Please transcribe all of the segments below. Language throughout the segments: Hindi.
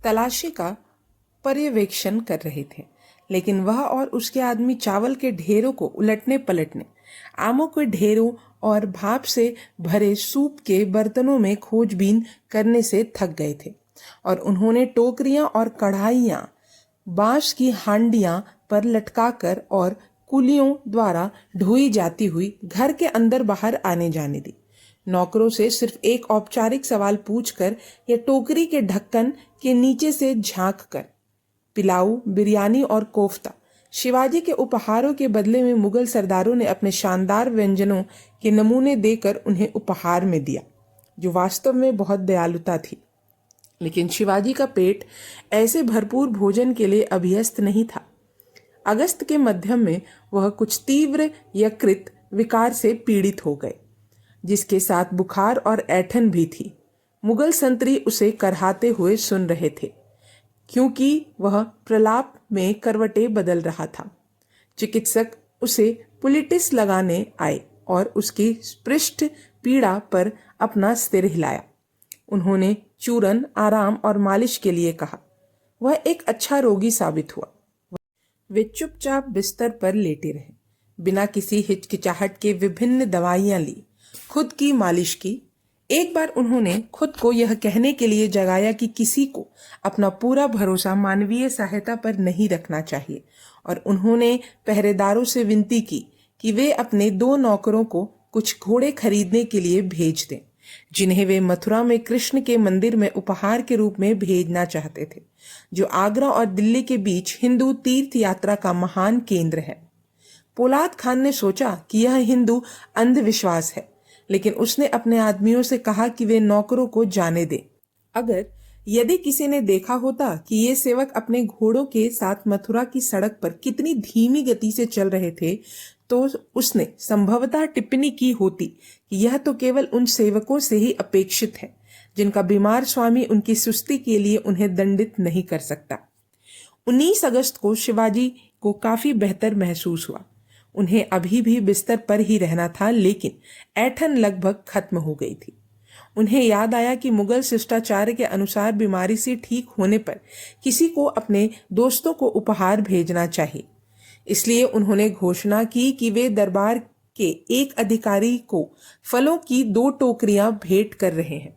तलाशी का पर्यवेक्षण कर रहे थे, लेकिन वह और उसके आदमी चावल के ढेरों को उलटने पलटने, आमों के ढेरों और भाप से भरे सूप के बर्तनों में खोजबीन करने से थक गए थे और उन्होंने टोकरियां और कढ़ाइयां बांस की हांडियां पर लटकाकर और कुलियों द्वारा ढोई जाती हुई घर के अंदर बाहर आने जाने दी। नौकरों से सिर्फ एक औपचारिक सवाल पूछकर या टोकरी के ढक्कन के नीचे से झांक कर पिलाऊ, बिरयानी और कोफ्ता शिवाजी के उपहारों के बदले में मुगल सरदारों ने अपने शानदार व्यंजनों के नमूने देकर उन्हें उपहार में दिया, जो वास्तव में बहुत दयालुता थी। लेकिन शिवाजी का पेट ऐसे भरपूर भोजन के लिए अभ्यस्त नहीं था। अगस्त के मध्यम में वह कुछ तीव्र यकृत विकार से पीड़ित हो गए, जिसके साथ बुखार और ऐंठन भी थी। मुगल संतरी उसे करहाते हुए सुन रहे थे, क्योंकि वह प्रलाप में करवटें बदल रहा था। चिकित्सक उसे पुलिटिस लगाने आए और उसकी पृष्ठ पीड़ा पर अपना सिर हिलाया। उन्होंने चूरन, आराम और मालिश के लिए कहा। वह एक अच्छा रोगी साबित हुआ। वे चुपचाप बिस्तर पर लेटे रहे, बिना किसी हिचकिचाहट के विभिन्न दवाइयां ली, खुद की मालिश की। एक बार उन्होंने खुद को यह कहने के लिए जगाया कि किसी को अपना पूरा भरोसा मानवीय सहायता पर नहीं रखना चाहिए, और उन्होंने पहरेदारों से विनती की कि वे अपने 2 नौकरों को कुछ घोड़े खरीदने के लिए भेज दें, जिन्हें वे मथुरा में कृष्ण के मंदिर में उपहार के रूप में भेजना चाहते थे, जो आगरा और दिल्ली के बीच हिंदू तीर्थ यात्रा का महान केंद्र है। पोलाद खान ने सोचा कि यह हिंदू अंधविश्वास है, लेकिन उसने अपने आदमियों से कहा कि वे नौकरों को जाने दें। यदि किसी ने देखा होता कि ये सेवक अपने घोड़ों के साथ मथुरा की सड़क पर कितनी धीमी गति से चल रहे थे, तो उसने संभवतः टिप्पणी की होती कि यह तो केवल उन सेवकों से ही अपेक्षित है जिनका बीमार स्वामी उनकी सुस्ती के लिए उन्हें दंडित नहीं कर सकता। 19 अगस्त को शिवाजी को काफी बेहतर महसूस हुआ। उन्हें अभी भी बिस्तर पर ही रहना था, लेकिन ऐंठन लगभग खत्म हो गई थी। उन्हें याद आया कि मुगल शिष्टाचार के अनुसार बीमारी से ठीक होने पर किसी को अपने दोस्तों को उपहार भेजना चाहिए। इसलिए उन्होंने घोषणा की कि वे दरबार के एक अधिकारी को फलों की 2 टोकरियां भेंट कर रहे हैं।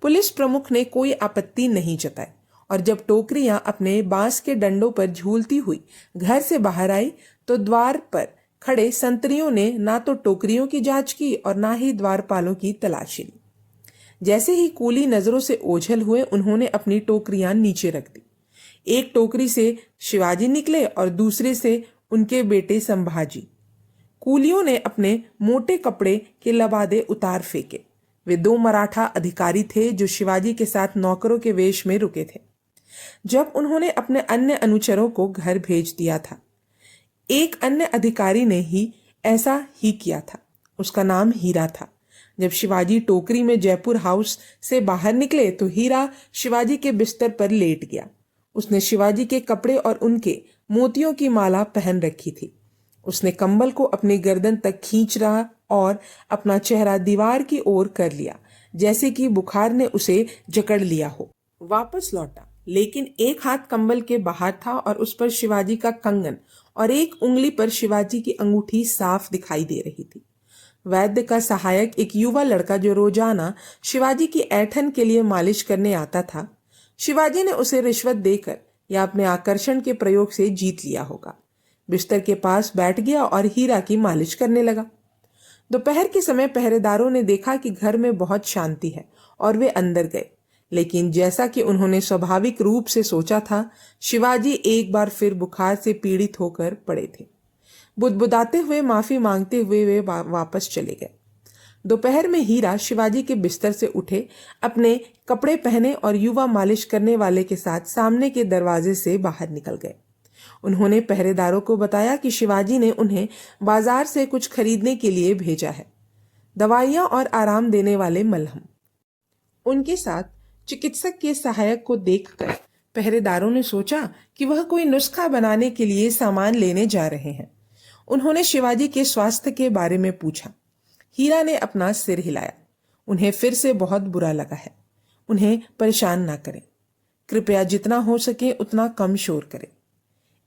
पुलिस प्रमुख ने कोई आपत्ति नहीं जताई, और जब टोकरियां अपने बांस के डंडों पर झूलती हुई घर से बाहर आई, तो द्वार पर खड़े संतरियों ने ना तो टोकरियों की जांच की और ना ही द्वारपालों की तलाशी ली। जैसे ही कूली नजरों से ओझल हुए, उन्होंने अपनी टोकरियां नीचे रख दी। एक टोकरी से शिवाजी निकले और दूसरे से उनके बेटे संभाजी। कूलियों ने अपने मोटे कपड़े के लबादे उतार फेंके। वे 2 मराठा अधिकारी थे जो शिवाजी के साथ नौकरों के वेश में रुके थे। जब उन्होंने अपने अन्य अनुचरों को घर भेज दिया था, एक अन्य अधिकारी ने ही ऐसा ही किया था। उसका नाम हीरा था। जब शिवाजी टोकरी में जयपुर हाउस से बाहर निकले, तो हीरा शिवाजी के बिस्तर पर लेट गया। उसने शिवाजी के कपड़े और उनके मोतियों की माला पहन रखी थी। उसने कंबल को अपनी गर्दन तक खींच रहा और अपना चेहरा दीवार की ओर कर लिया, जैसे कि बुखार ने उसे जकड़ लिया हो। वापस लौटा, लेकिन एक हाथ कंबल के बाहर था और उस पर शिवाजी का कंगन और एक उंगली पर शिवाजी की अंगूठी साफ दिखाई दे रही थी। वैद्य का सहायक, एक युवा लड़का जो रोजाना शिवाजी की ऐंठन के लिए मालिश करने आता था, शिवाजी ने उसे रिश्वत देकर या अपने आकर्षण के प्रयोग से जीत लिया होगा। बिस्तर के पास बैठ गया और हीरा की मालिश करने लगा। दोपहर के समय पहरेदारों ने देखा कि घर में बहुत शांति है और वे अंदर गए, लेकिन जैसा कि उन्होंने स्वाभाविक रूप से सोचा था, शिवाजी एक बार फिर बुखार से पीड़ित होकर पड़े थे। बुदबुदाते हुए, माफी मांगते हुए वे वापस चले गए। दोपहर में हीरा शिवाजी के बिस्तर से उठे, अपने कपड़े पहने और युवा मालिश करने वाले के साथ सामने के दरवाजे से बाहर निकल गए। उन्होंने पहरेदारों को बताया कि शिवाजी ने उन्हें बाजार से कुछ खरीदने के लिए भेजा है, दवाइयां और आराम देने वाले मलहम। उनके साथ चिकित्सक के सहायक को देखकर पहरेदारों ने सोचा कि वह कोई नुस्खा बनाने के लिए सामान लेने जा रहे हैं। उन्होंने शिवाजी के स्वास्थ्य के बारे में पूछा। हीरा ने अपना सिर हिलाया। उन्हें फिर से बहुत बुरा लगा है। उन्हें परेशान ना करें। कृपया जितना हो सके उतना कम शोर करें।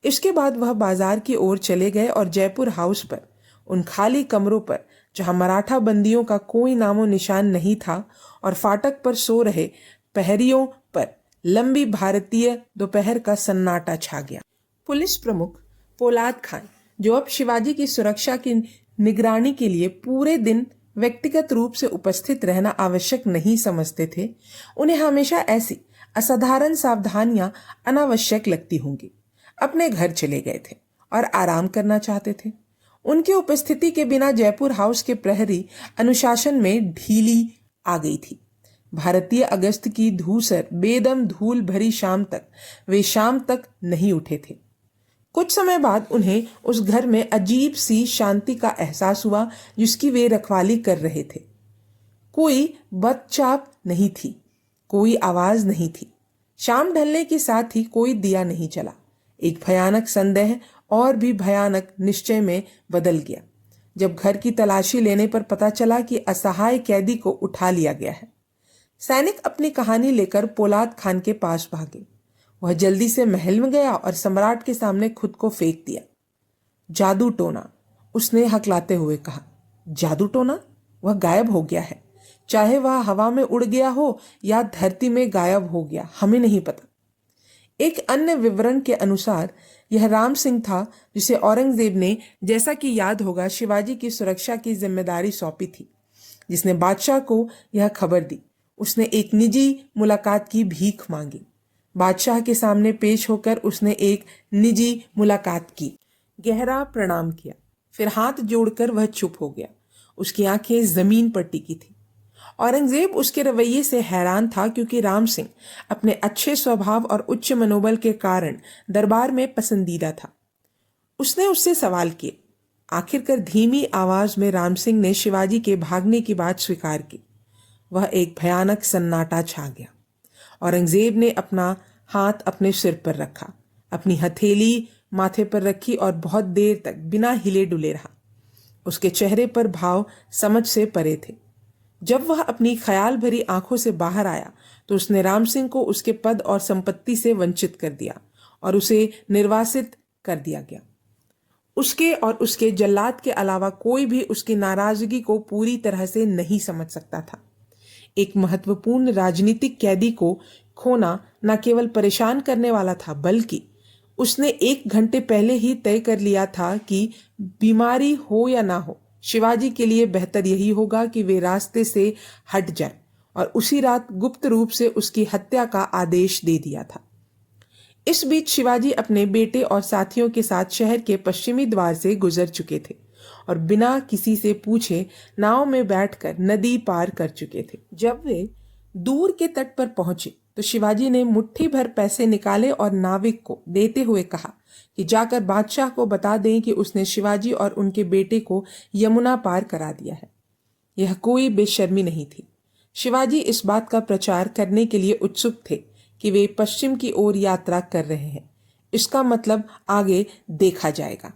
इसके बाद वह बाजार की ओर चले गए और जयपुर हाउस पर उन खाली कमरों पर जहां मराठा बंदियों का कोई नामो निशान नहीं था और फाटक पर सो रहे प्रहरियों पर लंबी भारतीय दोपहर का सन्नाटा छा गया। पुलिस प्रमुख पोलाद खान, जो अब शिवाजी की सुरक्षा की निगरानी के लिए पूरे दिन व्यक्तिगत रूप से उपस्थित रहना आवश्यक नहीं समझते थे, उन्हें हमेशा ऐसी असाधारण सावधानियां अनावश्यक लगती होंगी, अपने घर चले गए थे और आराम करना चाहते थे। उनकी उपस्थिति के बिना जयपुर हाउस के प्रहरी अनुशासन में ढीली आ गई थी। भारतीय अगस्त की धूसर बेदम धूल भरी शाम तक वे शाम तक नहीं उठे थे। कुछ समय बाद उन्हें उस घर में अजीब सी शांति का एहसास हुआ जिसकी वे रखवाली कर रहे थे। कोई बदचाप नहीं थी, कोई आवाज नहीं थी। शाम ढलने के साथ ही कोई दिया नहीं चला। एक भयानक संदेह और भी भयानक निश्चय में बदल गया जब घर की तलाशी लेने पर पता चला कि असहाय कैदी को उठा लिया गया है। सैनिक अपनी कहानी लेकर पोलाद खान के पास भागे। वह जल्दी से महल में गया और सम्राट के सामने खुद को फेंक दिया। जादू टोना, उसने हकलाते हुए कहा। जादू टोना? वह गायब हो गया है। चाहे वह हवा में उड़ गया हो या धरती में गायब हो गया, हमें नहीं पता। एक अन्य विवरण के अनुसार यह राम सिंह था जिसे औरंगजेब ने, जैसा कि याद होगा, शिवाजी की सुरक्षा की जिम्मेदारी सौंपी थी, जिसने बादशाह को यह खबर दी। उसने एक निजी मुलाकात की भीख मांगी। बादशाह के सामने पेश होकर उसने एक निजी मुलाकात की, गहरा प्रणाम किया, फिर हाथ जोड़कर वह चुप हो गया। उसकी आंखें जमीन पर टिकी थी। औरंगजेब उसके रवैये से हैरान था क्योंकि राम सिंह अपने अच्छे स्वभाव और उच्च मनोबल के कारण दरबार में पसंदीदा था। उसने उससे सवाल किए। आखिरकार धीमी आवाज में राम सिंह ने शिवाजी के भागने की बात स्वीकार की। वह एक भयानक सन्नाटा छा गया। औरंगजेब ने अपना हाथ अपने सिर पर रखा, अपनी हथेली माथे पर रखी और बहुत देर तक बिना हिले डुले रहा। उसके चेहरे पर भाव समझ से परे थे। जब वह अपनी ख्याल भरी आंखों से बाहर आया तो उसने राम सिंह को उसके पद और संपत्ति से वंचित कर दिया और उसे निर्वासित कर दिया गया। उसके और उसके जल्लाद के अलावा कोई भी उसकी नाराजगी को पूरी तरह से नहीं समझ सकता था। एक महत्वपूर्ण राजनीतिक कैदी को खोना न केवल परेशान करने वाला था, बल्कि उसने 1 घंटे पहले ही तय कर लिया था कि बीमारी हो या ना हो, शिवाजी के लिए बेहतर यही होगा कि वे रास्ते से हट जाए, और उसी रात गुप्त रूप से उसकी हत्या का आदेश दे दिया था। इस बीच शिवाजी अपने बेटे और साथियों के साथ शहर के पश्चिमी द्वार से गुजर चुके थे और बिना किसी से पूछे नाव में बैठकर नदी पार कर चुके थे। जब वे दूर के तट पर पहुंचे तो शिवाजी ने मुट्ठी भर पैसे निकाले और नाविक को देते हुए कहा कि जाकर बादशाह को बता दें कि उसने शिवाजी और उनके बेटे को यमुना पार करा दिया है। यह कोई बेशर्मी नहीं थी। शिवाजी इस बात का प्रचार करने के लिए उत्सुक थे कि वे पश्चिम की ओर यात्रा कर रहे हैं। इसका मतलब आगे देखा जाएगा।